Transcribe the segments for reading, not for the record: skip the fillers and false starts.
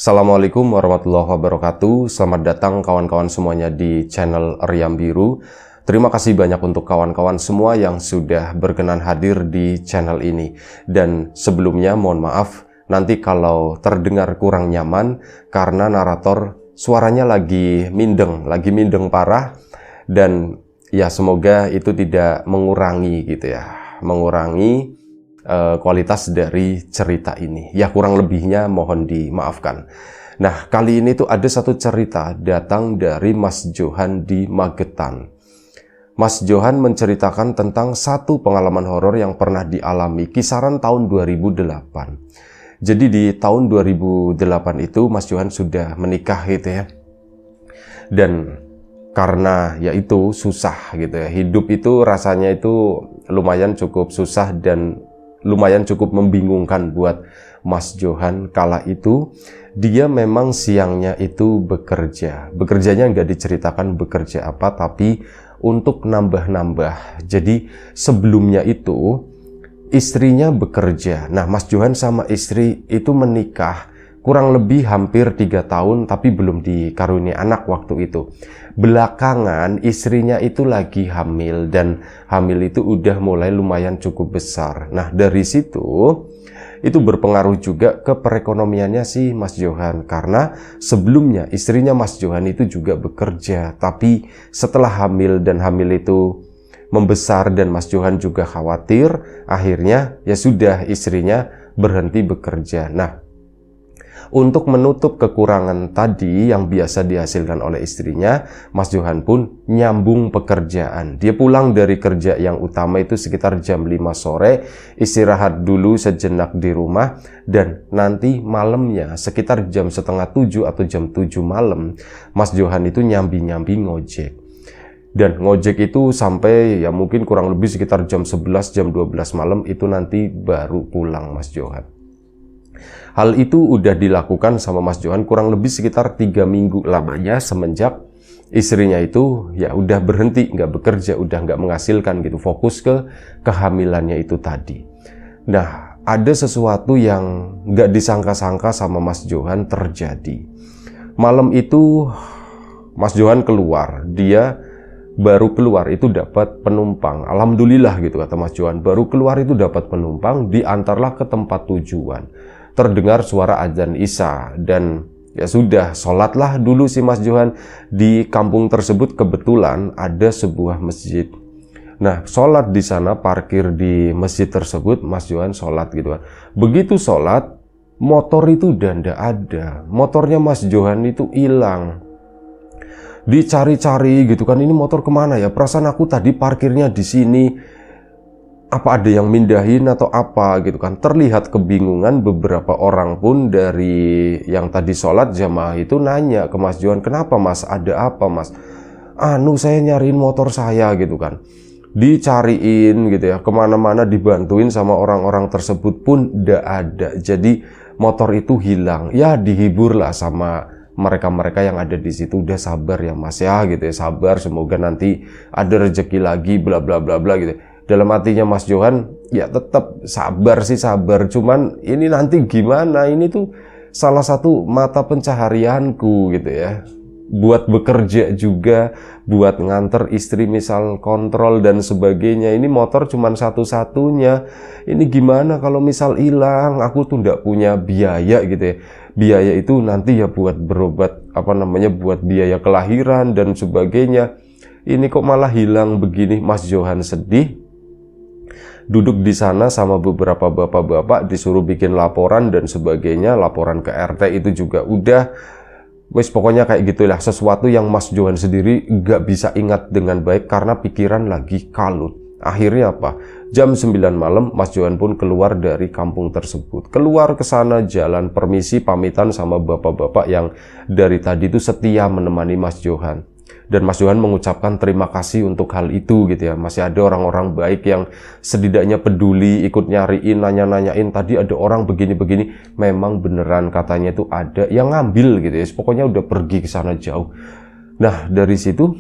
Assalamualaikum warahmatullahi wabarakatuh. Selamat datang kawan-kawan semuanya di channel Riam Biru. Terima kasih banyak untuk kawan-kawan semua yang sudah berkenan hadir di channel ini. Dan sebelumnya mohon maaf nanti kalau terdengar kurang nyaman karena narator suaranya lagi mindeng parah, dan ya semoga itu tidak mengurangi kualitas dari cerita ini. Ya kurang lebihnya mohon dimaafkan. Nah, kali ini tuh ada satu cerita datang dari Mas Johan di Magetan. Mas Johan menceritakan tentang satu pengalaman horor yang pernah dialami kisaran tahun 2008. Jadi di tahun 2008 itu Mas Johan sudah menikah gitu ya. Dan karena ya itu susah gitu ya. Hidup itu rasanya itu lumayan cukup susah dan lumayan cukup membingungkan buat Mas Johan kala itu. Dia memang siangnya itu bekerja. Bekerjanya nggak diceritakan bekerja apa, tapi untuk nambah-nambah. Jadi sebelumnya itu istrinya bekerja. Nah, Mas Johan sama istri itu menikah kurang lebih hampir 3 tahun, tapi belum dikaruniai anak waktu itu. Belakangan istrinya itu lagi hamil, dan hamil itu udah mulai lumayan cukup besar. Nah, dari situ itu berpengaruh juga ke perekonomiannya si Mas Johan, karena sebelumnya istrinya Mas Johan itu juga bekerja, tapi setelah hamil dan hamil itu membesar dan Mas Johan juga khawatir, akhirnya ya sudah istrinya berhenti bekerja. Nah, untuk menutup kekurangan tadi yang biasa dihasilkan oleh istrinya, Mas Johan pun nyambung pekerjaan. Dia pulang dari kerja yang utama itu sekitar jam 5 sore, istirahat dulu sejenak di rumah, dan nanti malamnya sekitar jam setengah 7 atau jam 7 malam, Mas Johan itu nyambi-nyambi ngojek. Dan ngojek itu sampai ya mungkin kurang lebih sekitar jam 11, jam 12 malam itu nanti baru pulang Mas Johan. Hal itu udah dilakukan sama Mas Johan kurang lebih sekitar 3 minggu lamanya semenjak istrinya itu ya udah berhenti nggak bekerja, udah nggak menghasilkan gitu, fokus ke kehamilannya itu tadi. Nah, ada sesuatu yang nggak disangka-sangka sama Mas Johan terjadi. Malam itu Mas Johan keluar, dia baru keluar itu dapat penumpang. Alhamdulillah gitu kata Mas Johan, baru keluar itu dapat penumpang, diantarlah ke tempat tujuan. Terdengar suara azan Isya, dan ya sudah, sholatlah dulu si Mas Johan. Di kampung tersebut kebetulan ada sebuah masjid. Nah, sholat di sana, parkir di masjid tersebut, Mas Johan sholat gitu kan. Begitu sholat, motor itu udah ndak ada. Motornya Mas Johan itu hilang. Dicari-cari gitu kan, ini motor kemana ya? Perasaan aku tadi parkirnya di sini. Apa ada yang mindahin atau apa gitu kan. Terlihat kebingungan beberapa orang pun dari yang tadi sholat jamaah itu nanya ke Mas Johan, kenapa Mas, ada apa Mas? Saya nyariin motor saya gitu kan. Dicariin gitu ya, kemana-mana dibantuin sama orang-orang tersebut pun nggak ada. Jadi motor itu hilang. Ya dihibur lah sama mereka-mereka yang ada di situ. Udah sabar ya Mas ya gitu ya, sabar, semoga nanti ada rezeki lagi bla bla bla bla gitu. Dalam hatinya Mas Johan, ya tetap sabar sih sabar, cuman ini nanti gimana, ini tuh salah satu mata pencaharianku gitu ya, buat bekerja juga, buat nganter istri misal kontrol dan sebagainya. Ini motor cuman satu-satunya, ini gimana kalau misal hilang, aku tuh nggak punya biaya gitu ya. Biaya itu nanti ya buat berobat, buat biaya kelahiran dan sebagainya. Ini kok malah hilang begini. Mas Johan sedih, duduk di sana sama beberapa bapak-bapak, disuruh bikin laporan dan sebagainya. Laporan ke RT itu juga udah, pokoknya kayak gitulah, sesuatu yang Mas Johan sendiri gak bisa ingat dengan baik karena pikiran lagi kalut. Akhirnya apa? Jam 9 malam Mas Johan pun keluar dari kampung tersebut. Keluar ke sana, jalan, permisi, pamitan sama bapak-bapak yang dari tadi itu setia menemani Mas Johan. Dan Mas Johan mengucapkan terima kasih untuk hal itu gitu ya. Masih ada orang-orang baik yang setidaknya peduli, ikut nyariin, nanya-nanyain, tadi ada orang begini-begini. Memang beneran katanya itu ada yang ngambil gitu ya. Pokoknya udah pergi ke sana jauh. Nah, dari situ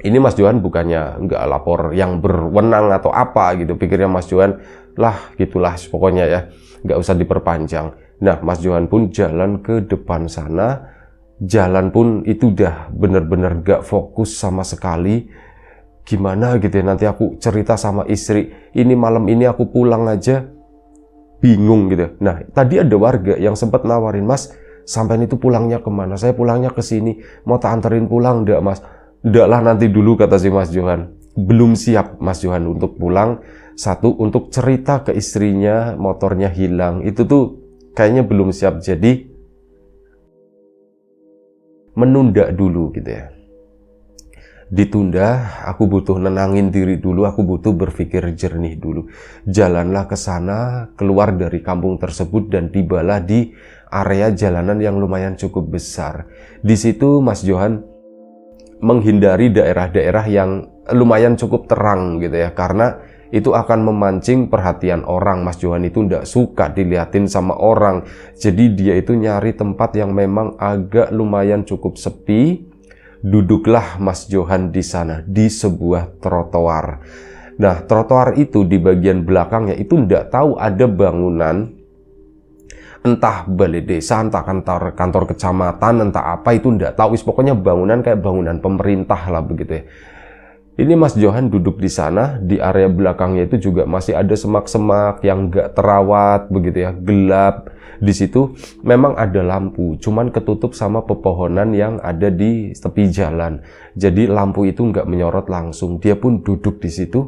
ini Mas Johan bukannya nggak lapor yang berwenang atau apa gitu. Pikirnya Mas Johan, lah gitulah pokoknya ya, nggak usah diperpanjang. Nah, Mas Johan pun jalan ke depan sana, jalan pun itu udah bener-bener gak fokus sama sekali. Gimana gitu ya, nanti aku cerita sama istri, ini malam ini aku pulang aja, bingung gitu. Nah, tadi ada warga yang sempat nawarin, Mas, sampean itu pulangnya kemana? Saya pulangnya ke sini, mau tak anterin pulang enggak, Mas? Enggak lah, nanti dulu, kata si Mas Johan. Belum siap Mas Johan untuk pulang. Satu, untuk cerita ke istrinya motornya hilang, itu tuh kayaknya belum siap, jadi menunda dulu gitu ya. Ditunda, aku butuh nenangin diri dulu, aku butuh berpikir jernih dulu. Jalanlah ke sana, keluar dari kampung tersebut dan tibalah di area jalanan yang lumayan cukup besar. Di situ Mas Johan menghindari daerah-daerah yang lumayan cukup terang gitu ya, karena itu akan memancing perhatian orang. Mas Johan itu tidak suka dilihatin sama orang, jadi dia itu nyari tempat yang memang agak lumayan cukup sepi. Duduklah Mas Johan di sana, di sebuah trotoar. Nah, trotoar itu di bagian belakangnya itu tidak tahu ada bangunan, entah balai desa, entah kantor kecamatan, entah apa, itu tidak tahu. Pokoknya bangunan kayak bangunan pemerintah lah begitu ya. Ini Mas Johan duduk di sana, di area belakangnya itu juga masih ada semak-semak yang gak terawat begitu ya, gelap. Di situ memang ada lampu, cuman ketutup sama pepohonan yang ada di tepi jalan. Jadi lampu itu gak menyorot langsung. Dia pun duduk di situ,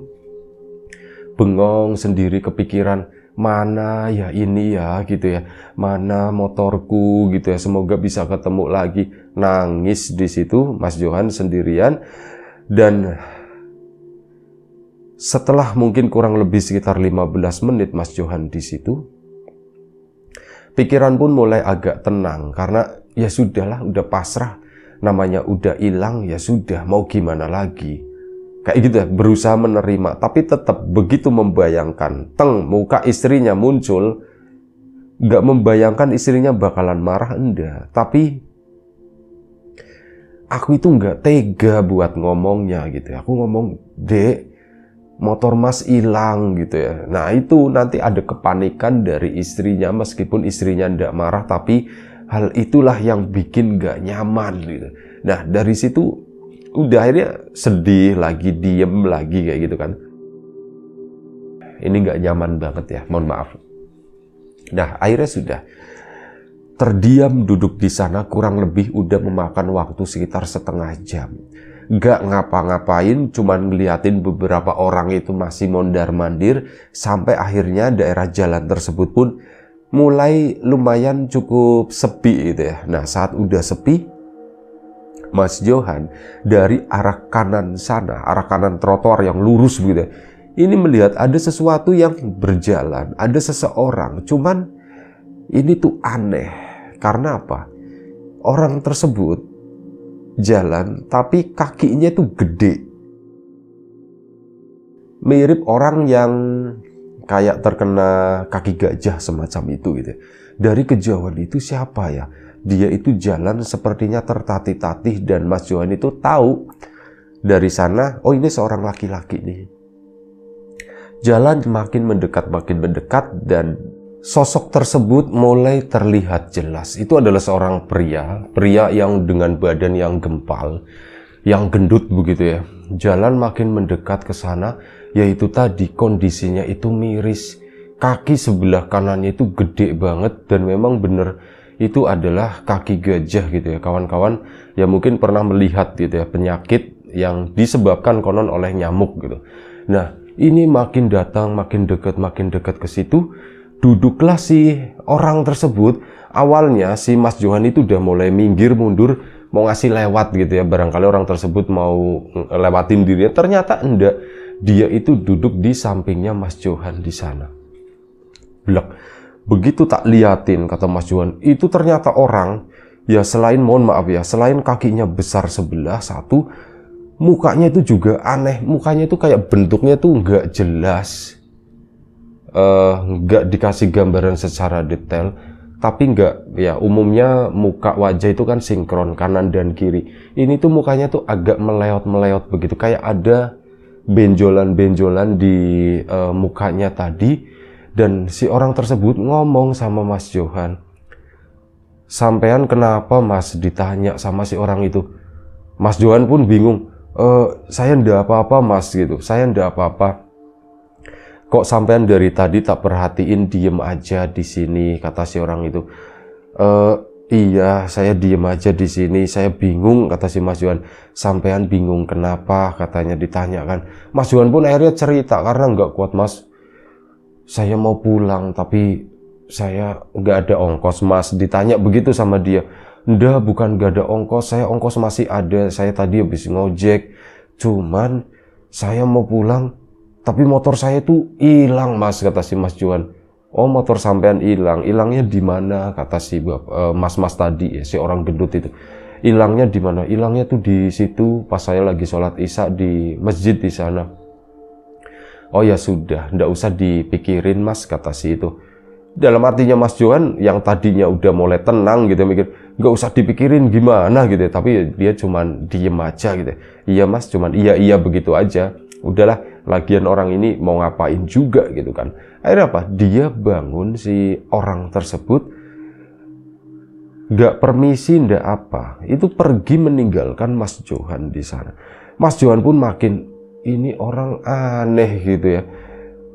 bengong sendiri, kepikiran, mana ya ini ya gitu ya, mana motorku gitu ya, semoga bisa ketemu lagi. Nangis di situ Mas Johan sendirian. Dan setelah mungkin kurang lebih sekitar 15 menit Mas Johan di situ, pikiran pun mulai agak tenang, karena ya sudahlah, udah pasrah, namanya udah hilang, ya sudah, mau gimana lagi. Kayak gitu ya, berusaha menerima, tapi tetap begitu membayangkan, muka istrinya muncul, nggak membayangkan istrinya bakalan marah, enggak. Tapi aku itu nggak tega buat ngomongnya gitu ya. Aku ngomong, Dek, motor Mas hilang gitu ya. Nah, itu nanti ada kepanikan dari istrinya, meskipun istrinya ndak marah, tapi hal itulah yang bikin nggak nyaman gitu. Nah, dari situ udah akhirnya sedih lagi, diem lagi kayak gitu kan. Ini nggak nyaman banget ya, mohon maaf. Nah, akhirnya sudah terdiam duduk di sana, kurang lebih udah memakan waktu sekitar setengah jam. Gak ngapa-ngapain, cuman ngeliatin beberapa orang itu masih mondar-mandir, sampai akhirnya daerah jalan tersebut pun mulai lumayan cukup sepi gitu ya. Nah, saat udah sepi, Mas Johan dari arah kanan sana, arah kanan trotoar yang lurus begitu ya, ini melihat ada sesuatu yang berjalan, ada seseorang, cuman ini tuh aneh. Karena apa? Orang tersebut jalan, tapi kakinya itu gede. Mirip orang yang kayak terkena kaki gajah semacam itu gitu. Dari kejauhan itu siapa ya? Dia itu jalan sepertinya tertatih-tatih, dan Mas Johan itu tahu dari sana, oh ini seorang laki-laki nih. Jalan makin mendekat, dan sosok tersebut mulai terlihat jelas. Itu adalah seorang pria yang dengan badan yang gempal, yang gendut begitu ya. Jalan makin mendekat ke sana, yaitu tadi kondisinya itu miris. Kaki sebelah kanannya itu gede banget, dan memang bener itu adalah kaki gajah gitu ya. Kawan-kawan ya mungkin pernah melihat gitu ya, penyakit yang disebabkan konon oleh nyamuk gitu. Nah, ini makin datang, makin dekat ke situ. Duduklah si orang tersebut. Awalnya si Mas Johan itu udah mulai minggir mundur, mau ngasih lewat gitu ya, barangkali orang tersebut mau lewatin dirinya. Ternyata enggak, dia itu duduk di sampingnya Mas Johan di sana. Blek. Begitu tak liatin, kata Mas Johan, itu ternyata orang, ya selain, mohon maaf ya, selain kakinya besar sebelah satu, mukanya itu juga aneh. Mukanya itu kayak bentuknya tuh nggak jelas, nggak dikasih gambaran secara detail. Tapi nggak, ya umumnya muka wajah itu kan sinkron kanan dan kiri. Ini tuh mukanya tuh agak meleot begitu, kayak ada benjolan-benjolan di mukanya tadi. Dan si orang tersebut ngomong sama Mas Johan, "Sampean kenapa Mas?" ditanya sama si orang itu. Mas Johan pun bingung. Saya ndak apa-apa Mas gitu, saya ndak apa-apa. Kok sampean dari tadi tak perhatiin diem aja di sini, kata si orang itu. Iya, saya diem aja di sini, saya bingung, kata si Mas Johan. Sampean bingung kenapa, katanya, ditanyakan. Mas Johan pun akhirnya cerita, karena nggak kuat Mas. Saya mau pulang, tapi saya nggak ada ongkos Mas. Ditanya begitu sama dia. Nggak, bukan nggak ada ongkos, saya ongkos masih ada. Saya tadi habis ngojek, cuman saya mau pulang, tapi motor saya tuh hilang Mas, kata si Mas Johan. Oh, motor sampean hilang. Hilangnya di mana? Kata si mas-mas tadi ya, si orang gendut itu. Hilangnya di mana? Hilangnya tuh di situ pas saya lagi sholat Isya di masjid di sana. Oh ya sudah, ndak usah dipikirin Mas, kata si itu. Dalam artinya Mas Johan yang tadinya udah mulai tenang gitu, mikir nggak usah dipikirin gimana gitu, tapi dia cuman diem aja gitu. Iya Mas, cuman iya begitu aja. Udahlah, lagian orang ini mau ngapain juga gitu kan. Akhirnya apa? Dia bangun, si orang tersebut nggak permisi, nggak apa, itu pergi meninggalkan Mas Johan di sana. Mas Johan pun makin, ini orang aneh gitu ya.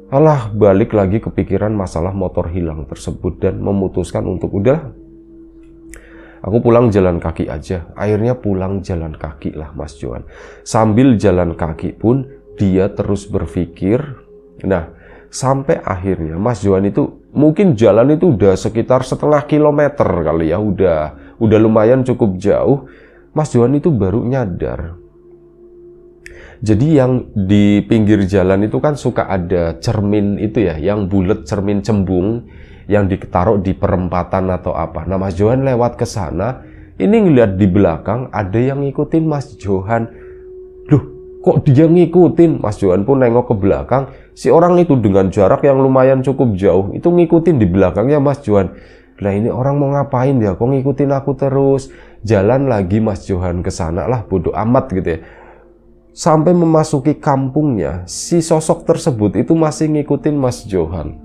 Alah, balik lagi kepikiran masalah motor hilang tersebut dan memutuskan untuk udahlah, aku pulang jalan kaki aja. Akhirnya pulang jalan kaki lah Mas Johan. Sambil jalan kaki pun dia terus berpikir. Nah, sampai akhirnya Mas Johan itu mungkin jalan itu udah sekitar setengah kilometer kali ya, udah lumayan cukup jauh. Mas Johan itu baru nyadar. Jadi yang di pinggir jalan itu kan suka ada cermin itu ya, yang bulat, cermin cembung yang ditaruh di perempatan atau apa. Nah, Mas Johan lewat ke sana, ini ngeliat di belakang ada yang ngikutin Mas Johan. Loh, kok dia ngikutin? Mas Johan pun nengok ke belakang, si orang itu dengan jarak yang lumayan cukup jauh, itu ngikutin di belakangnya Mas Johan. Lah, ini orang mau ngapain ya? Kok ngikutin aku terus? Jalan lagi Mas Johan ke sana lah, bodoh amat gitu ya. Sampai memasuki kampungnya, si sosok tersebut itu masih ngikutin Mas Johan.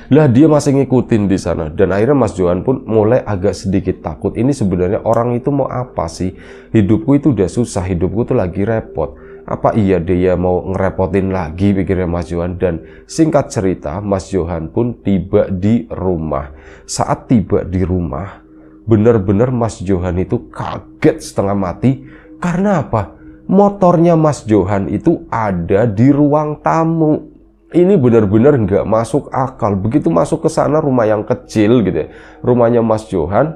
Lah, dia masih ngikutin di sana, dan akhirnya Mas Johan pun mulai agak sedikit takut. Ini sebenarnya orang itu mau apa sih? Hidupku itu udah susah, hidupku tuh lagi repot. Apa iya dia mau ngerepotin lagi, pikirnya Mas Johan. Dan singkat cerita, Mas Johan pun tiba di rumah. Saat tiba di rumah, benar-benar Mas Johan itu kaget setengah mati. Karena apa? Motornya Mas Johan itu ada di ruang tamu. Ini benar-benar nggak masuk akal. Begitu masuk ke sana, rumah yang kecil gitu ya, rumahnya Mas Johan,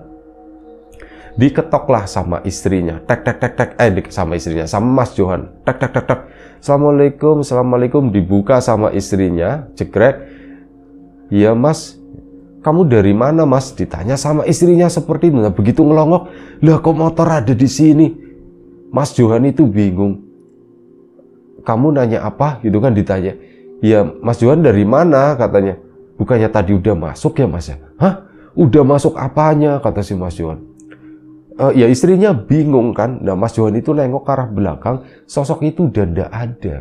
diketoklah sama istrinya. Sama istrinya, sama Mas Johan. Assalamualaikum, assalamualaikum, dibuka sama istrinya. Jegrek. Ya Mas, kamu dari mana Mas? Ditanya sama istrinya seperti itu. Nah, begitu ngelongok, lah kok motor ada di sini? Mas Johan itu bingung. Kamu nanya apa? Gitu kan ditanya. Ya Mas Johan dari mana? Katanya. Bukannya tadi udah masuk ya Mas ya? Hah? Udah masuk apanya? Kata si Mas Johan. Ya istrinya bingung kan. Nah, Mas Johan itu nengok ke arah belakang. Sosok itu udah ndak ada.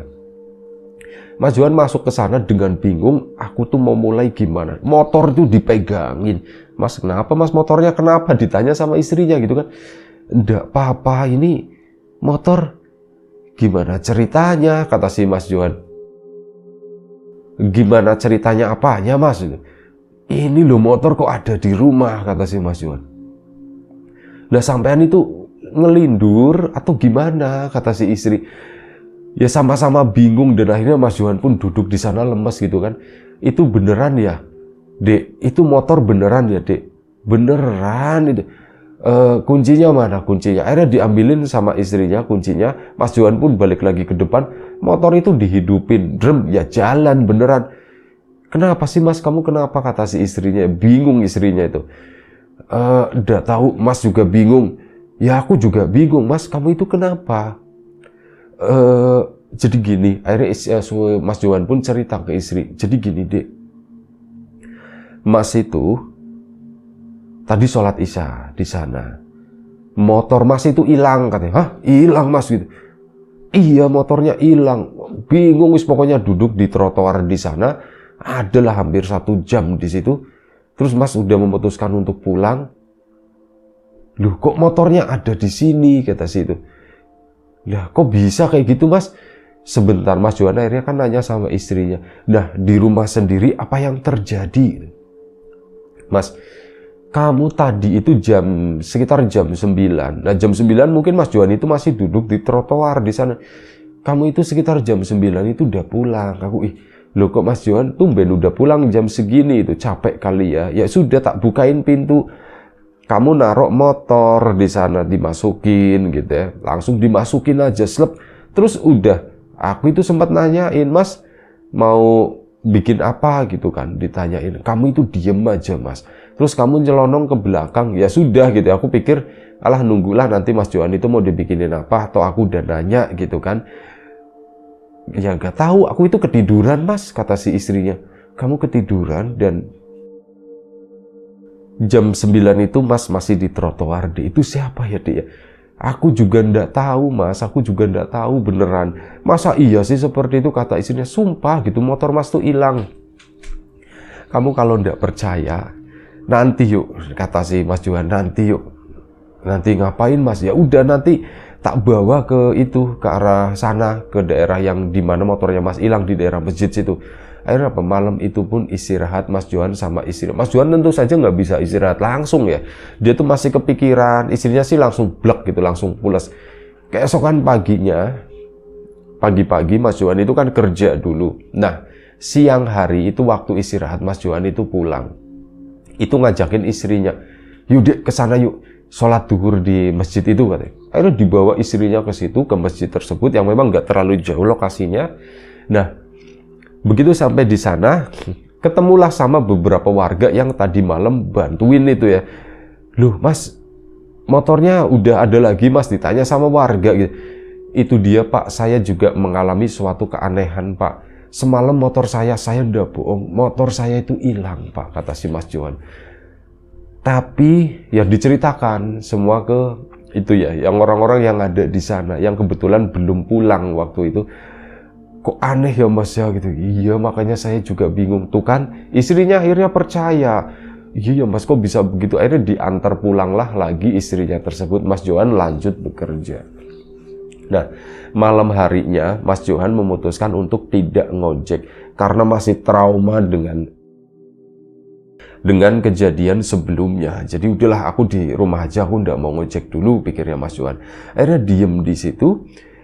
Mas Johan masuk ke sana dengan bingung. Aku tuh mau mulai gimana? Motor itu dipegangin. Mas, kenapa Mas, motornya kenapa? Ditanya sama istrinya gitu kan. Ndak apa-apa, ini motor gimana ceritanya, kata si Mas Johan. Gimana ceritanya apanya Mas? Ini loh motor kok ada di rumah, kata si Mas Johan. Lah, sampean itu ngelindur atau gimana, kata si istri. Ya sama-sama bingung, dan akhirnya Mas Johan pun duduk di sana lemes gitu kan. Itu beneran ya Dek? Itu motor beneran ya Dek? Beneran itu. Kuncinya mana? Kuncinya akhirnya diambilin sama istrinya kuncinya. Mas Johan pun balik lagi ke depan, motor itu dihidupin, drem, ya jalan beneran. Kenapa sih Mas, kamu kenapa, kata si istrinya. Bingung istrinya itu. Udah tahu Mas juga bingung. Ya aku juga bingung Mas, kamu itu kenapa? Jadi gini, akhirnya Mas Johan pun cerita ke istri. Jadi gini Dek, Mas itu tadi sholat Isya di sana, motor Mas itu hilang, katanya. Hah? Hilang Mas gitu? Iya, motornya hilang. Bingung wis, pokoknya duduk di trotoar di sana. adalah hampir 1 jam di situ. Terus Mas udah memutuskan untuk pulang. Loh, kok motornya ada di sini, kata si itu. Lah, kok bisa kayak gitu, Mas? Sebentar, Mas Johan akhirnya kan nanya sama istrinya. Nah, di rumah sendiri apa yang terjadi? Mas, kamu tadi itu sekitar jam 9. Nah, jam 9 mungkin Mas Johan itu masih duduk di trotoar di sana. Kamu itu sekitar jam 9 itu udah pulang. Aku, loh kok Mas Johan tumben udah pulang jam segini, itu capek kali ya. Ya sudah, tak bukain pintu. Kamu naruh motor di sana, dimasukin gitu ya. Langsung dimasukin aja, slep. Terus udah. Aku itu sempat nanyain, Mas mau bikin apa gitu kan, ditanyain. Kamu itu diem aja, Mas. Terus kamu nyelonong ke belakang. Ya sudah gitu. Aku pikir, alah nunggulah nanti Mas Johan itu mau dibikinin apa, atau aku udah nanya gitu kan. Ya gak tahu, aku itu ketiduran, Mas, kata si istrinya. Kamu ketiduran dan jam 9 itu Mas masih di trotoar, Dek. Itu siapa ya, Dek ya? Aku juga ndak tahu, Mas. Aku juga ndak tahu beneran. Masa iya sih seperti itu, kata istrinya. Sumpah gitu, motor Mas tuh hilang. Kamu kalau ndak percaya, nanti yuk, kata si Mas Johan, nanti yuk. Nanti ngapain, Mas? Ya udah, nanti tak bawa ke itu, ke arah sana, ke daerah yang dimana motornya Mas hilang, di daerah masjid situ. Akhirnya apa, malam itu pun istirahat Mas Johan sama istri. Mas Johan tentu saja nggak bisa istirahat langsung ya. Dia tuh masih kepikiran, istrinya sih langsung blek gitu, langsung pulas. Keesokan paginya, pagi-pagi Mas Johan itu kan kerja dulu. Nah, siang hari itu waktu istirahat Mas Johan itu pulang. Itu ngajakin istrinya, yuk Dek kesana yuk, sholat duhur di masjid itu katanya. Akhirnya dibawa istrinya ke situ, ke masjid tersebut yang memang nggak terlalu jauh lokasinya. Nah, begitu sampai di sana, ketemulah sama beberapa warga yang tadi malam bantuin itu ya. Loh, Mas, motornya udah ada lagi, Mas, ditanya sama warga gitu. Itu dia, Pak, saya juga mengalami suatu keanehan, Pak. Semalam motor saya udah bohong, motor saya itu hilang, Pak, kata si Mas Johan. Tapi ya diceritakan semua ke itu ya, yang orang-orang yang ada di sana, yang kebetulan belum pulang waktu itu. Kok aneh ya, Mas ya gitu. Iya, makanya saya juga bingung. Tuh kan, istrinya akhirnya percaya. Iya ya, Mas, kok bisa begitu. Akhirnya diantar pulanglah lagi istrinya tersebut. Mas Johan lanjut bekerja. Nah, malam harinya Mas Johan memutuskan untuk tidak ngojek karena masih trauma dengan kejadian sebelumnya. Jadi udahlah, aku di rumah aja, aku nggak mau ngojek dulu, pikirnya Mas Johan. Akhirnya diem di situ.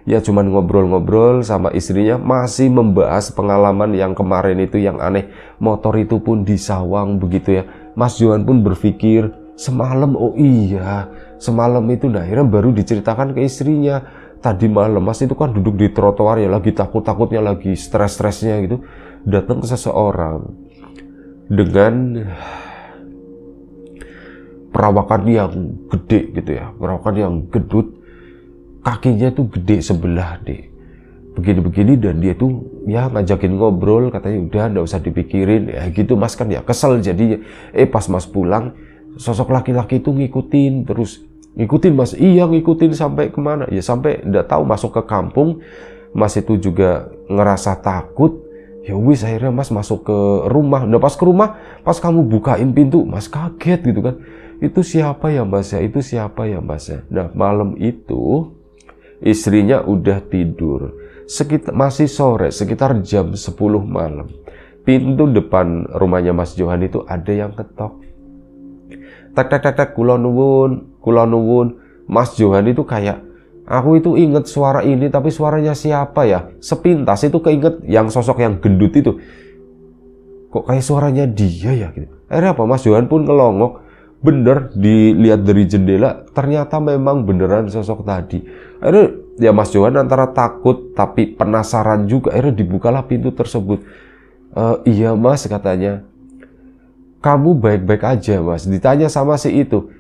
Ya cuman ngobrol-ngobrol sama istrinya, masih membahas pengalaman yang kemarin itu yang aneh. Motor itu pun disawang begitu ya. Mas Johan pun berpikir, semalam, oh iya, semalam itu, nah akhirnya baru diceritakan ke istrinya. Tadi malam Mas itu kan duduk di trotoar ya, lagi takut-takutnya, lagi stres-stresnya gitu. Datang ke seseorang dengan perawakan yang gede gitu ya, perawakan yang gedut. Kakinya tuh gede sebelah, Dek. Begini-begini, dan dia tuh ya ngajakin ngobrol, katanya udah nggak usah dipikirin. Ya gitu, Mas, kan ya kesel jadinya. Pas Mas pulang, sosok laki-laki itu ngikutin terus. Ngikutin, Mas. Iya, ngikutin sampai kemana? Ya sampai nggak tahu, masuk ke kampung. Mas itu juga ngerasa takut. Ya wis, akhirnya Mas masuk ke rumah. Nah pas ke rumah, pas kamu bukain pintu, Mas kaget gitu kan. Itu siapa ya, Mas ya? Itu siapa ya, Mas ya? Nah malam itu istrinya udah tidur. Masih sore, sekitar jam 10 malam. Pintu depan rumahnya Mas Johan itu ada yang ketok. Tak tak tak tak, kula nuwun. Mas Johan itu kayak, aku itu inget suara ini, tapi suaranya siapa ya? Sepintas itu keinget yang sosok yang gendut itu. Kok kayak suaranya dia ya gitu. Akhirnya apa? Mas Johan pun ngelongok. Bener, dilihat dari jendela, ternyata memang beneran sosok tadi. Akhirnya ya Mas Johan antara takut tapi penasaran juga. Akhirnya dibukalah pintu tersebut. Iya, Mas, katanya. Kamu baik-baik aja, Mas? Ditanya sama si itu.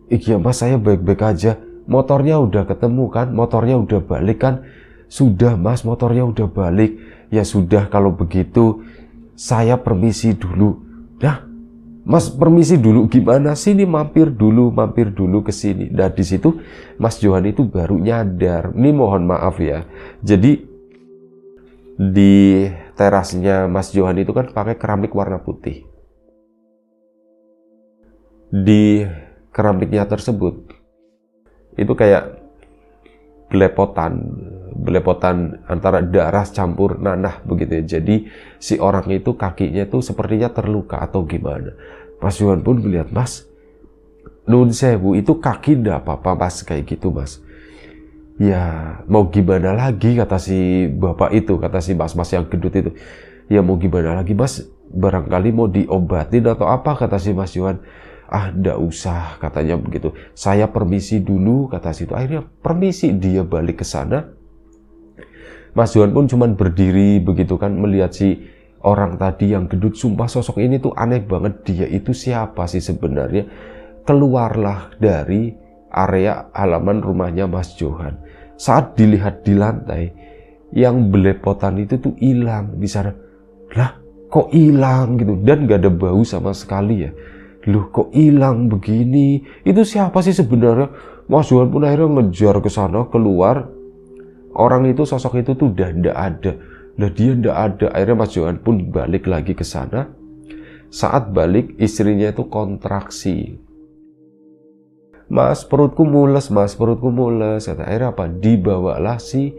Iya, Mas, saya baik-baik aja. Motornya udah ketemu kan? Motornya udah balik kan? Sudah, Mas, motornya udah balik. Ya sudah, kalau begitu saya permisi dulu. Nah, Mas permisi dulu gimana? Sini mampir dulu ke sini. Nah di situ Mas Johan itu baru nyadar. Ini mohon maaf ya. Jadi Di terasnya Mas Johan itu kan pakai keramik warna putih. Di keramiknya tersebut itu kayak belepotan antara darah campur nanah begitu ya. Jadi si orang itu kakinya itu sepertinya terluka atau gimana. Mas Johan pun melihat, Mas, nun sewu, itu kaki ndak apa-apa Mas, kayak gitu Mas. Ya mau gimana lagi, kata si bapak itu, kata si mas-mas yang gendut itu. Ya mau gimana lagi Mas, barangkali mau diobatin atau apa, kata si Mas Johan. Ah, ndak usah, katanya begitu. Saya permisi dulu, kata situ. Akhirnya permisi, dia balik ke sana. Mas Johan pun cuman berdiri begitu kan, melihat si orang tadi yang gendut. Sumpah sosok ini tuh aneh banget. Dia itu siapa sih sebenarnya? Keluarlah dari area halaman rumahnya Mas Johan. Saat dilihat di lantai, yang belepotan itu tuh hilang di sana. Lah, kok hilang gitu? Dan gak ada bau sama sekali ya. Loh, kok hilang begini? Itu siapa sih sebenarnya? Mas Johan pun akhirnya ngejar ke sana, keluar. Orang itu, sosok itu tuh udah ndak ada. Lah, dia ndak ada. Akhirnya Mas Johan pun balik lagi ke sana. Saat balik, istrinya itu kontraksi. Mas, perutku mules, Mas, perutku mules. Akhirnya apa? Dibawalah si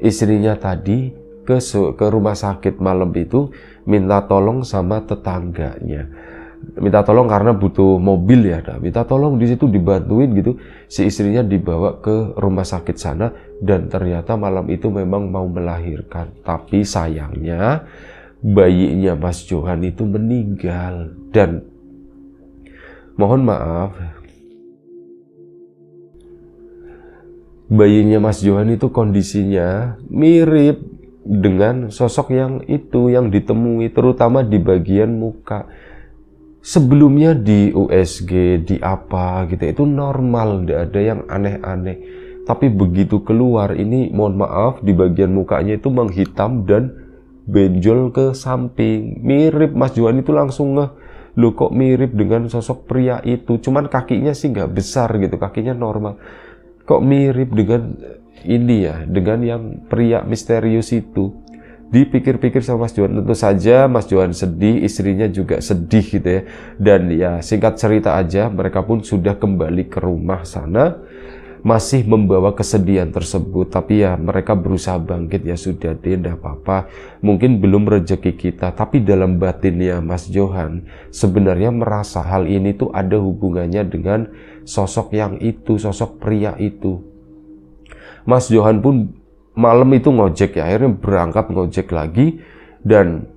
istrinya tadi ke rumah sakit malam itu, minta tolong sama tetangganya. Minta tolong karena butuh mobil ya. Nah, minta tolong di situ dibantuin gitu. Si istrinya dibawa ke rumah sakit sana dan ternyata malam itu memang mau melahirkan. Tapi sayangnya bayinya Mas Johan itu meninggal. Dan mohon maaf, bayinya Mas Johan itu kondisinya mirip dengan sosok yang itu yang ditemui, terutama di bagian muka. Sebelumnya di USG, di apa gitu, itu normal, tidak ada yang aneh-aneh. Tapi begitu keluar, ini mohon maaf, di bagian mukanya itu menghitam dan benjol ke samping. Mirip, Mas Johan itu langsung ngeh, loh kok mirip dengan sosok pria itu. Cuman kakinya sih nggak besar gitu, kakinya normal. Kok mirip dengan ini ya, dengan yang pria misterius itu. Dipikir-pikir sama Mas Johan, tentu saja Mas Johan sedih, istrinya juga sedih gitu ya. Dan ya singkat cerita aja, mereka pun sudah kembali ke rumah sana, masih membawa kesedihan tersebut. Tapi ya mereka berusaha bangkit, ya sudah deh, enggak apa-apa. Mungkin belum rezeki kita, tapi dalam batinnya Mas Johan sebenarnya merasa hal ini tuh ada hubungannya dengan sosok yang itu, sosok pria itu. Mas Johan pun malam itu ngojek ya, akhirnya berangkat ngojek lagi. Dan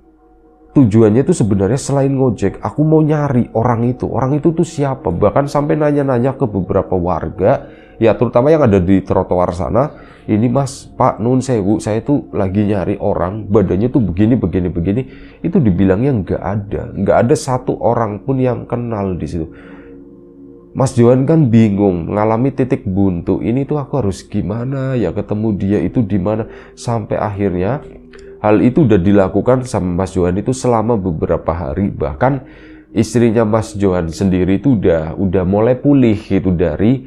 tujuannya itu sebenarnya selain ngojek, aku mau nyari orang itu tuh siapa. Bahkan sampai nanya-nanya ke beberapa warga ya, terutama yang ada di trotoar sana. Ini Mas, Pak, nun sewu, saya tuh lagi nyari orang, badannya tuh begini. Itu dibilangnya nggak ada satu orang pun yang kenal di situ. Mas Johan kan bingung, mengalami titik buntu. Ini tuh aku harus gimana ya, ketemu dia itu di mana? Sampai akhirnya hal itu udah dilakukan sama Mas Johan itu selama beberapa hari. Bahkan istrinya Mas Johan sendiri itu udah mulai pulih gitu dari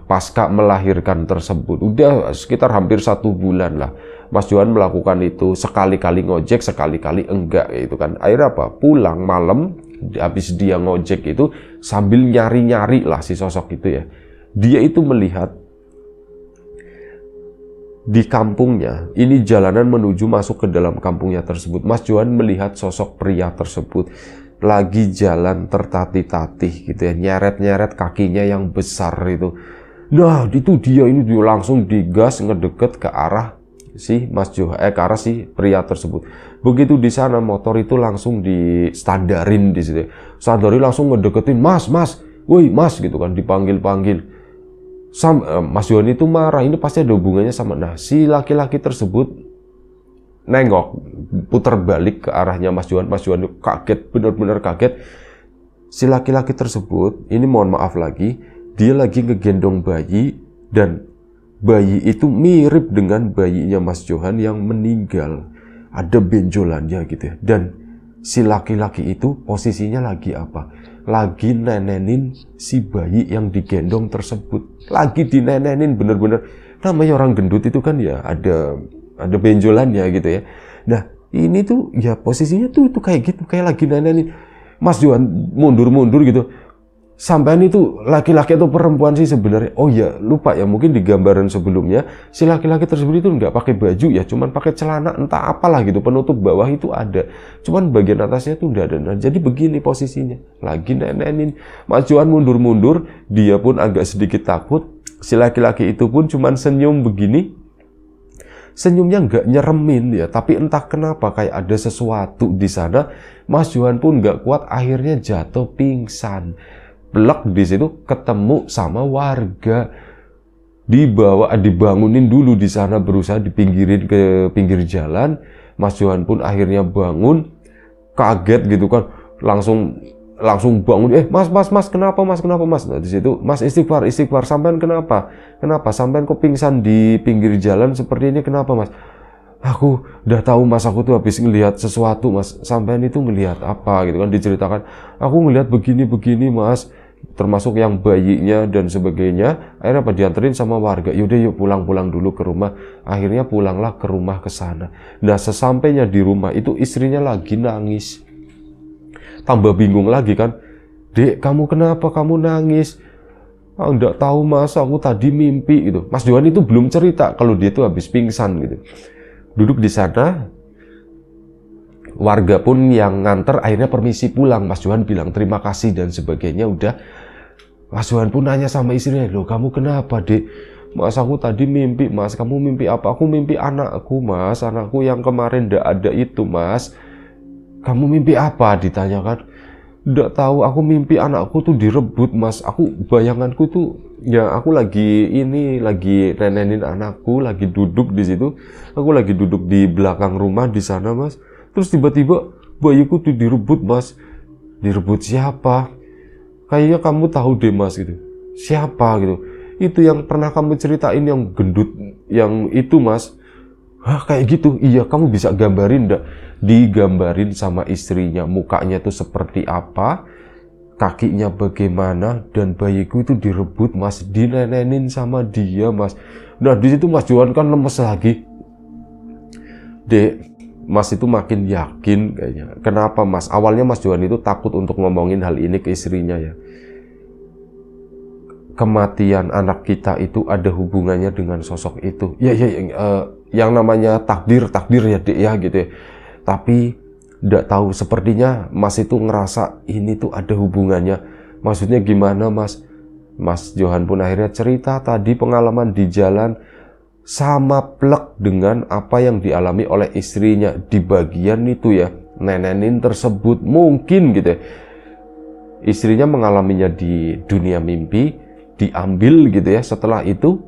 pasca melahirkan tersebut. Udah sekitar hampir 1 bulan lah Mas Johan melakukan itu, sekali-kali ngojek, sekali-kali enggak gitu kan. Akhirnya apa? Pulang malam, habis dia ngojek itu sambil nyari-nyari lah si sosok itu ya. Dia itu melihat di kampungnya, ini jalanan menuju masuk ke dalam kampungnya tersebut. Mas Johan melihat sosok pria tersebut lagi jalan tertatih-tatih gitu ya, nyeret-nyeret kakinya yang besar itu. Nah, itu dia langsung digas ngedeket ke arah si Mas Johan, ke arah si pria tersebut. Begitu di sana motor itu langsung distandarin di situ. Standarin langsung ngedeketin, "Mas, woi Mas," gitu kan, dipanggil-panggil. Mas Johan itu marah, ini pasti ada hubungannya sama. Nah, si laki-laki tersebut nengok, putar balik ke arahnya Mas Johan. Mas Johan kaget, benar-benar kaget. Si laki-laki tersebut, ini mohon maaf lagi, dia lagi ngegendong bayi, dan bayi itu mirip dengan bayinya Mas Johan yang meninggal. Ada benjolannya gitu ya. Dan si laki-laki itu posisinya lagi apa? Lagi nenenin si bayi yang digendong tersebut. Lagi dinenenin, bener-bener. Namanya orang gendut itu kan ya ada ada benjolannya gitu ya. Nah ini tuh ya posisinya tuh kayak gitu, kayak lagi nenenin. Mas Johan mundur-mundur gitu. Sampean itu laki-laki atau perempuan sih sebenarnya? Oh ya lupa ya, mungkin di gambaran sebelumnya si laki-laki tersebut itu nggak pakai baju ya, cuman pakai celana entah apalah gitu, penutup bawah itu ada, cuman bagian atasnya tuh nggak ada. Nah, jadi begini posisinya, lagi nenenin. Mas Johan mundur-mundur, dia pun agak sedikit takut. Si laki-laki itu pun cuman senyum begini, senyumnya nggak nyeremin ya, tapi entah kenapa kayak ada sesuatu di sana. Mas Johan pun nggak kuat, akhirnya jatuh pingsan. Plek di situ ketemu sama warga, dibangunin dulu di sana, berusaha dipinggirin ke pinggir jalan. Mas Johan pun akhirnya bangun, kaget gitu kan, langsung bangun. Mas, kenapa mas? Nah, di situ Mas istighfar, sampean kenapa sampean kok pingsan di pinggir jalan seperti ini, kenapa Mas? Aku udah tahu Mas, aku tuh habis ngelihat sesuatu Mas. Sampean itu ngelihat apa gitu kan, diceritakan. Aku ngelihat begini Mas, termasuk yang bayinya dan sebagainya. Akhirnya apa, dianterin sama warga, yaudah yuk pulang dulu ke rumah. Akhirnya pulanglah ke rumah ke sana. Nah sesampainya di rumah itu istrinya lagi nangis. Tambah bingung lagi kan, Dek kamu kenapa kamu nangis? Enggak tahu Mas, aku tadi mimpi gitu. Mas Johan itu belum cerita kalau dia itu habis pingsan gitu. Duduk di sana, warga pun yang nganter akhirnya permisi pulang. Mas Johan bilang terima kasih dan sebagainya. Udah, Mas Johan pun nanya sama istrinya, loh kamu kenapa Dek? Mas aku tadi mimpi Mas. Kamu mimpi apa? Aku mimpi anakku Mas, anakku yang kemarin ndak ada itu Mas. Kamu mimpi apa? Ditanyakan. Nggak tahu, aku mimpi anakku tuh direbut Mas. Aku bayanganku tuh ya aku lagi nenenin anakku, lagi duduk di situ. Aku lagi duduk di belakang rumah di sana Mas. Terus tiba-tiba bayiku tuh direbut Mas. Direbut siapa? Kayaknya kamu tahu deh Mas gitu. Siapa gitu? Itu yang pernah kamu ceritain yang gendut yang itu Mas. Hah kayak gitu? Iya, kamu bisa gambarin enggak? Digambarin sama istrinya, mukanya tuh seperti apa, kakinya bagaimana, dan bayiku itu direbut Mas, dinenenin sama dia Mas. Nah di situ Mas Johan kan lemes lagi. Dek, Mas itu makin yakin kayaknya. Kenapa Mas? Awalnya Mas Johan itu takut untuk ngomongin hal ini ke istrinya ya. Kematian anak kita itu ada hubungannya dengan sosok itu. Yang namanya takdir ya Dek ya gitu ya. Tapi tidak tahu, sepertinya Mas itu ngerasa ini tuh ada hubungannya. Maksudnya gimana Mas? Mas Johan pun akhirnya cerita tadi pengalaman di jalan sama plek dengan apa yang dialami oleh istrinya di bagian itu ya, nenenin tersebut mungkin gitu ya. Istrinya mengalaminya di dunia mimpi, diambil gitu ya. Setelah itu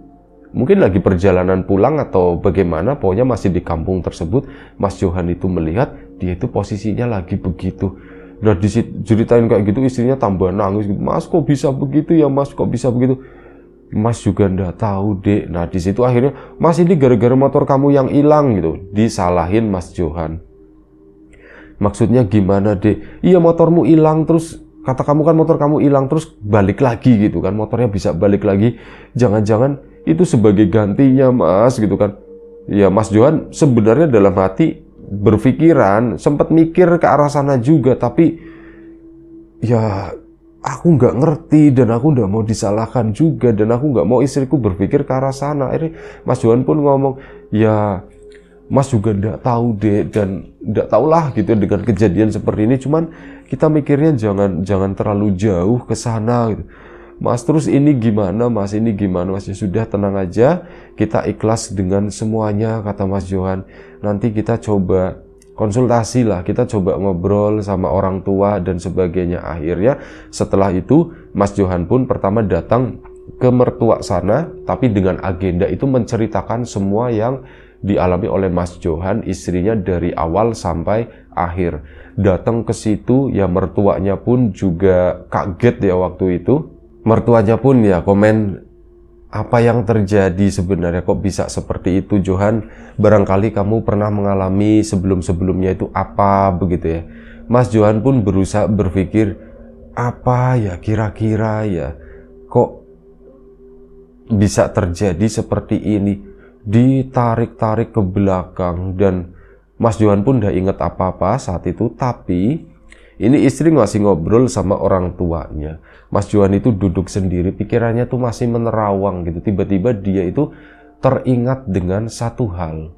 mungkin lagi perjalanan pulang atau bagaimana, pokoknya masih di kampung tersebut. Mas Johan itu melihat dia itu posisinya lagi begitu. Nah diceritain kayak gitu, istrinya tambah nangis gitu. Mas kok bisa begitu ya Mas, kok bisa begitu? Mas juga ndak tahu Dek. Nah di situ akhirnya, Mas ini gara-gara motor kamu yang hilang gitu. Disalahin Mas Johan. Maksudnya gimana Dek? Iya motormu hilang, terus kata kamu kan motor kamu hilang terus balik lagi gitu kan, motornya bisa balik lagi. Jangan-jangan itu sebagai gantinya Mas gitu kan. Ya Mas Johan sebenarnya dalam hati berpikiran, sempat mikir ke arah sana juga, tapi ya aku nggak ngerti dan aku nggak mau disalahkan juga, dan aku nggak mau istriku berpikir ke arah sana. Akhirnya Mas Johan pun ngomong, ya Mas juga nggak tahu Dek, dan nggak tahulah gitu dengan kejadian seperti ini. Cuman kita mikirnya jangan terlalu jauh ke sana gitu. Mas terus ini gimana Mas, ini gimana Mas? Ya sudah tenang aja, kita ikhlas dengan semuanya kata Mas Johan. Nanti kita coba konsultasi lah, kita coba ngobrol sama orang tua dan sebagainya. Akhirnya setelah itu Mas Johan pun pertama datang ke mertua sana, tapi dengan agenda itu menceritakan semua yang dialami oleh Mas Johan, istrinya dari awal sampai akhir. Datang ke situ ya mertuanya pun juga kaget ya waktu itu. Mertuanya pun ya komen, apa yang terjadi sebenarnya, kok bisa seperti itu Johan? Barangkali kamu pernah mengalami sebelum-sebelumnya itu apa begitu ya. Mas Johan pun berusaha berpikir, apa ya kira-kira ya, kok bisa terjadi seperti ini. ditarik-tarik ke belakang, dan Mas Johan pun udah inget apa-apa saat itu. Tapi ini istri masih ngobrol sama orang tuanya. Mas Johan itu duduk sendiri, pikirannya tuh masih menerawang gitu. Tiba-tiba dia itu teringat dengan satu hal.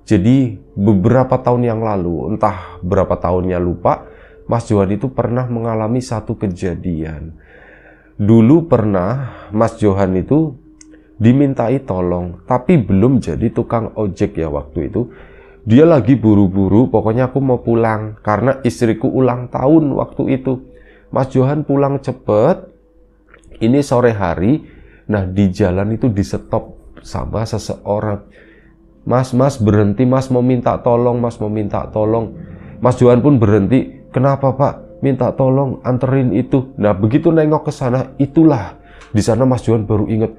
Jadi beberapa tahun yang lalu, entah berapa tahunnya lupa, Mas Johan itu pernah mengalami satu kejadian. Dulu pernah Mas Johan itu dimintai tolong, tapi belum jadi tukang ojek ya waktu itu. Dia lagi buru-buru, pokoknya aku mau pulang karena istriku ulang tahun waktu itu. Mas Johan pulang cepet, ini sore hari. Nah, di jalan itu di stop sama seseorang. Mas berhenti, Mas mau minta tolong, Mas mau minta tolong. Mas Johan pun berhenti. Kenapa Pak? Minta tolong anterin itu. Nah, begitu nengok ke sana, itulah di sana Mas Johan baru ingat,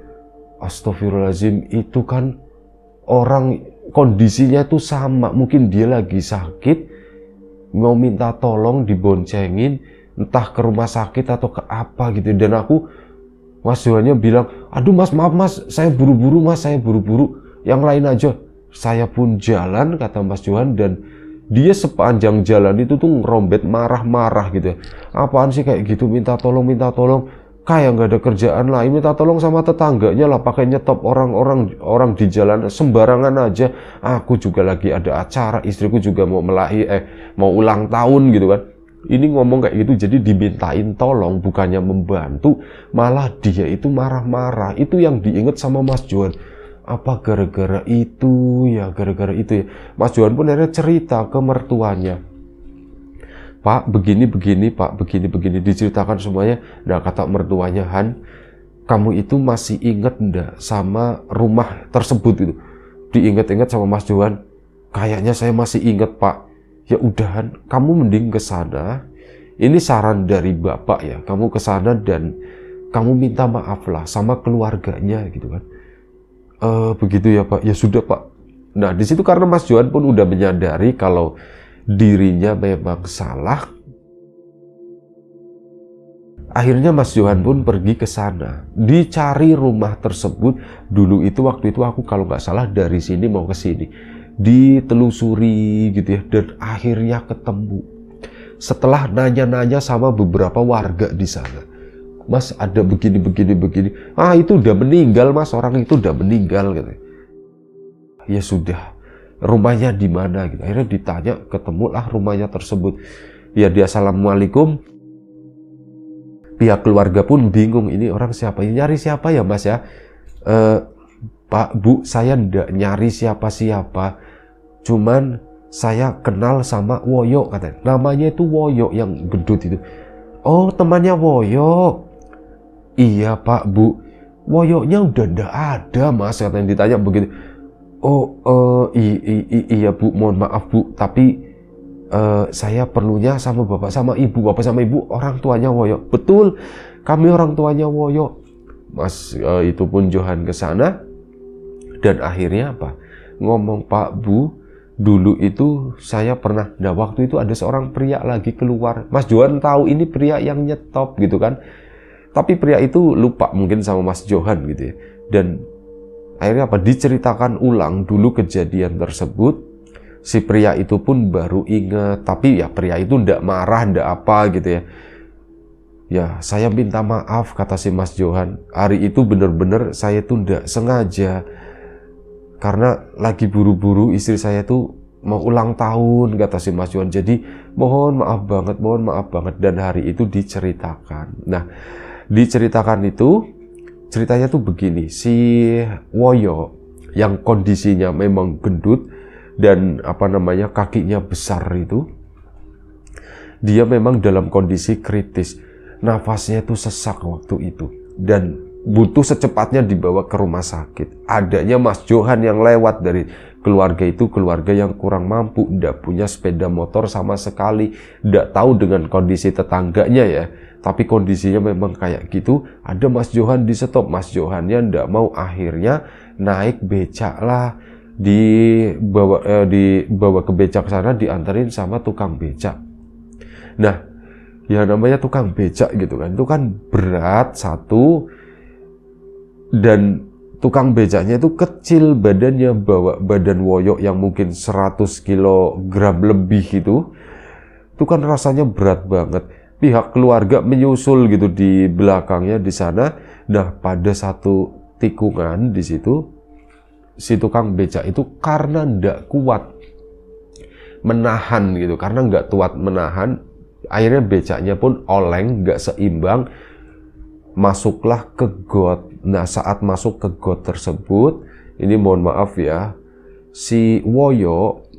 astagfirullahaladzim, itu kan orang kondisinya tuh sama. Mungkin dia lagi sakit, mau minta tolong diboncengin, entah ke rumah sakit atau ke apa gitu. Dan Mas Johannya bilang, aduh Mas, maaf Mas, saya buru-buru Mas, saya buru-buru, yang lain aja. Saya pun jalan, kata Mas Johan, dan dia sepanjang jalan itu tuh ngerombet marah-marah gitu. Apaan sih kayak gitu, minta tolong, kayak nggak ada kerjaan lain, minta tolong sama tetangganya lah, pakai nyetop orang di jalan sembarangan aja. Aku juga lagi ada acara, istriku juga mau mau ulang tahun gitu kan. Ini ngomong kayak gitu, jadi dimintain tolong bukannya membantu, malah dia itu marah-marah. Itu yang diingat sama Mas Johan. Apa gara-gara itu ya, Mas Johan pun akhirnya cerita ke mertuanya. Pak, begini, Pak, begini, diceritakan semuanya. Nah, kata mertuanya, Han, kamu itu masih ingat enggak sama rumah tersebut itu? Diingat-ingat sama Mas Johan. Kayaknya saya masih ingat, Pak. Ya udahan, kamu mending ke sana. Ini saran dari Bapak ya. Kamu ke sana dan kamu minta maaf lah sama keluarganya gitu kan. Begitu ya Pak. Ya sudah Pak. Nah, di situ karena Mas Johan pun udah menyadari kalau dirinya memang salah. Akhirnya Mas Johan pun pergi ke sana, dicari rumah tersebut. Dulu itu waktu itu aku kalau nggak salah dari sini mau ke sini, ditelusuri gitu ya, dan akhirnya ketemu. Setelah nanya-nanya sama beberapa warga di sana, Mas ada begini. Ah itu udah meninggal Mas, orang itu udah meninggal gitu. Ya sudah, rumahnya di mana gitu. Akhirnya ditanya, ketemulah rumahnya tersebut. Ya dia assalamualaikum. Pihak keluarga pun bingung, ini orang siapa? Ini nyari siapa ya Mas ya? Pak, Bu, saya ndak nyari siapa-siapa. Cuman saya kenal sama Woyo katanya. Namanya itu Woyo yang gendut itu. Oh, temannya Woyo. Iya Pak, Bu. Woyonya udah ndak ada Mas, katanya. Ditanya begitu. Oh, iya Bu, mohon maaf Bu, tapi saya perlunya sama Bapak sama Ibu. Bapak sama Ibu orang tuanya Woyo. Betul, kami orang tuanya Woyo. Mas itu pun Johan ke sana dan akhirnya apa? Ngomong, Pak Bu, dulu itu saya pernah, nah waktu itu ada seorang pria lagi keluar. Mas Johan tahu ini pria yang nyetop gitu kan. Tapi pria itu lupa mungkin sama Mas Johan gitu ya. Dan akhirnya apa? Diceritakan ulang dulu kejadian tersebut. Si pria itu pun baru ingat, tapi ya pria itu ndak marah, ndak apa gitu ya. Ya, saya minta maaf, kata si Mas Johan. Hari itu bener-bener saya tuh ndak sengaja. Karena lagi buru-buru, istri saya tuh mau ulang tahun, kata si Mas Johan. Jadi mohon maaf banget. Dan hari itu diceritakan. Nah, diceritakan itu, ceritanya tuh begini. Si Woyo yang kondisinya memang gendut dan kakinya besar itu, dia memang dalam kondisi kritis. Nafasnya itu sesak waktu itu dan butuh secepatnya dibawa ke rumah sakit. Adanya Mas Johan yang lewat dari keluarga itu, keluarga yang kurang mampu, tidak punya sepeda motor sama sekali, tidak tahu dengan kondisi tetangganya ya. Tapi kondisinya memang kayak gitu. Ada Mas Johan di stop, Mas Johannya tidak mau, akhirnya naik becak lah. Dibawa ke becak sana, diantarin sama tukang becak. Nah, ya namanya tukang becak gitu kan, itu kan berat satu, dan tukang becaknya itu kecil badannya, bawa badan Woyok yang mungkin 100 kilogram lebih itu kan rasanya berat banget. Pihak keluarga menyusul gitu di belakangnya di sana. Nah, pada satu tikungan di situ, si tukang becak itu karena nggak kuat menahan gitu, karena nggak kuat menahan, akhirnya becaknya pun oleng, nggak seimbang, masuklah ke got. Nah, saat masuk ke got tersebut, ini mohon maaf ya, si Woyok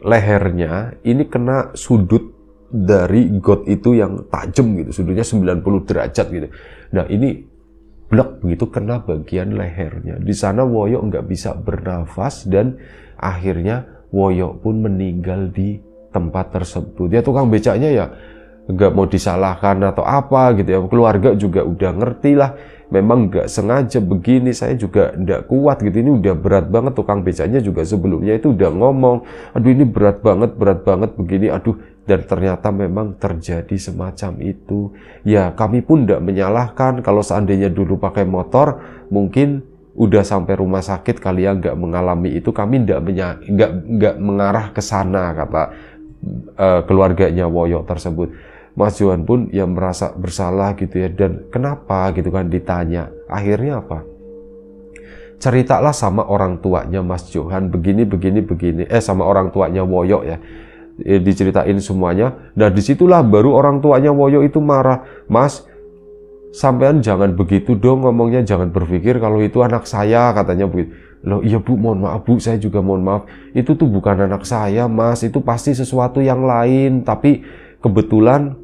lehernya ini kena sudut dari got itu yang tajam gitu, sudutnya 90 derajat gitu. Nah, ini blek begitu kena bagian lehernya. Di sana Woyok nggak bisa bernafas dan akhirnya Woyok pun meninggal di tempat tersebut. Ya, tukang becaknya ya nggak mau disalahkan atau apa gitu ya. Keluarga juga udah ngerti lah, memang nggak sengaja begini, saya juga nggak kuat gitu. Ini udah berat banget. Tukang becaknya juga sebelumnya itu udah ngomong, aduh ini berat banget begini, aduh. Dan ternyata memang terjadi semacam itu. Ya, kami pun nggak menyalahkan. Kalau seandainya dulu pakai motor, mungkin udah sampai rumah sakit kalian nggak mengalami itu, kami nggak mengarah ke sana, kata keluarganya Woyok tersebut. Mas Johan pun ya merasa bersalah gitu ya, dan kenapa gitu kan ditanya. Akhirnya apa? Ceritalah sama orang tuanya Mas Johan begini, sama orang tuanya Woyok ya. Diceritain semuanya. Nah, disitulah baru orang tuanya Woyok itu marah. Mas, sampean jangan begitu dong ngomongnya, jangan berpikir kalau itu anak saya, katanya begitu. Loh, iya Bu, mohon maaf Bu, saya juga mohon maaf. Itu tuh bukan anak saya Mas, itu pasti sesuatu yang lain. Tapi kebetulan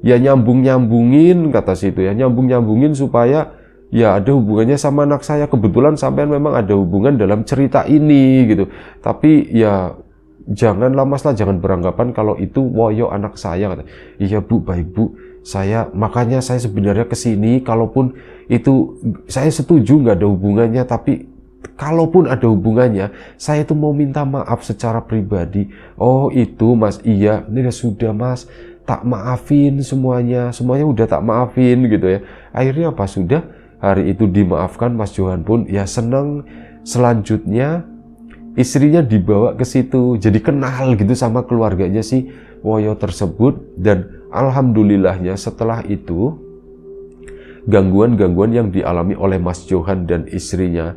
ya nyambungin, kata situ ya, nyambungin supaya ya ada hubungannya sama anak saya. Kebetulan sampean memang ada hubungan dalam cerita ini gitu. Tapi ya janganlah Mas lah, jangan beranggapan kalau itu Woyok anak saya, kata. Iya Bu, baik Bu. Makanya saya sebenarnya kesini, kalaupun itu saya setuju nggak ada hubungannya, tapi kalaupun ada hubungannya, saya tuh mau minta maaf secara pribadi. Oh itu Mas, iya, ini sudah Mas, tak maafin semuanya udah tak maafin gitu ya. Akhirnya apa, sudah hari itu dimaafkan. Mas Johan pun ya senang. Selanjutnya istrinya dibawa ke situ, jadi kenal gitu sama keluarganya si Woyok tersebut. Dan alhamdulillahnya setelah itu gangguan-gangguan yang dialami oleh Mas Johan dan istrinya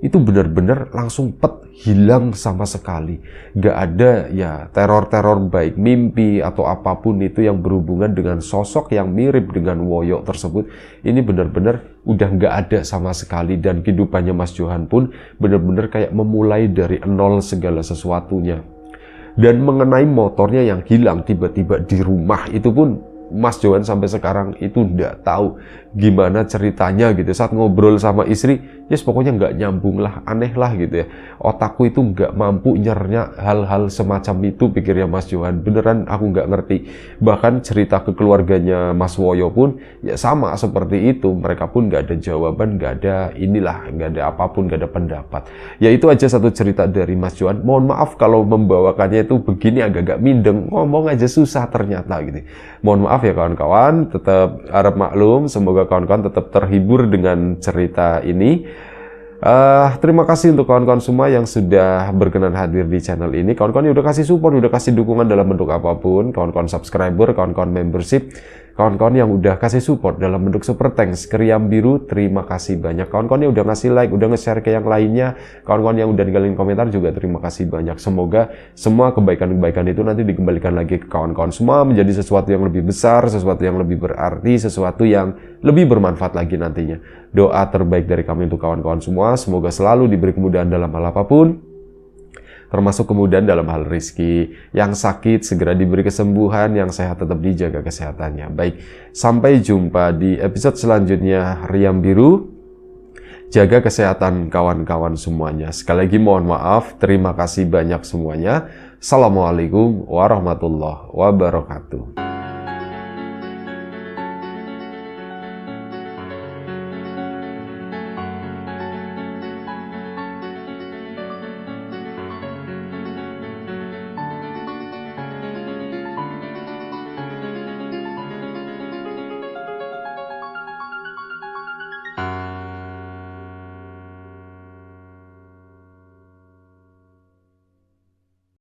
itu benar-benar langsung hilang sama sekali. Gak ada ya teror-teror baik mimpi atau apapun itu yang berhubungan dengan sosok yang mirip dengan Woyok tersebut. Ini benar-benar udah gak ada sama sekali. Dan kehidupannya Mas Johan pun benar-benar kayak memulai dari nol segala sesuatunya. Dan mengenai motornya yang hilang tiba-tiba di rumah, itu pun Mas Johan sampai sekarang itu nggak tahu gimana ceritanya gitu. Saat ngobrol sama istri, yes pokoknya nggak nyambung lah, aneh lah gitu ya. Otakku itu nggak mampu nyernya hal-hal semacam itu, pikirnya Mas Johan. Beneran aku nggak ngerti. Bahkan cerita ke keluarganya Mas Woyok pun ya sama seperti itu. Mereka pun nggak ada jawaban, nggak ada inilah, nggak ada apapun, nggak ada pendapat. Ya itu aja satu cerita dari Mas Johan. Mohon maaf kalau membawakannya itu begini agak-agak mindeng, ngomong aja susah ternyata gitu. Mohon maaf ya kawan-kawan, tetap harap maklum, semoga kawan-kawan tetap terhibur dengan cerita ini. Terima kasih untuk kawan-kawan semua yang sudah berkenan hadir di channel ini. Kawan-kawan yang udah kasih support, udah kasih dukungan dalam bentuk apapun, kawan-kawan subscriber, kawan-kawan membership, kawan-kawan yang udah kasih support dalam bentuk super thanks ke Riam Biru, terima kasih banyak. Kawan-kawan yang udah ngasih like, udah nge-share ke yang lainnya, kawan-kawan yang udah ninggalin komentar juga terima kasih banyak. Semoga semua kebaikan-kebaikan itu nanti dikembalikan lagi ke kawan-kawan semua menjadi sesuatu yang lebih besar, sesuatu yang lebih berarti, sesuatu yang lebih bermanfaat lagi nantinya. Doa terbaik dari kami untuk kawan-kawan semua, semoga selalu diberi kemudahan dalam hal apapun, termasuk kemudahan dalam hal rezeki. Yang sakit segera diberi kesembuhan, yang sehat tetap dijaga kesehatannya. Baik, sampai jumpa di episode selanjutnya Riam Biru. Jaga kesehatan kawan-kawan semuanya. Sekali lagi mohon maaf, terima kasih banyak semuanya. Assalamualaikum warahmatullahi wabarakatuh.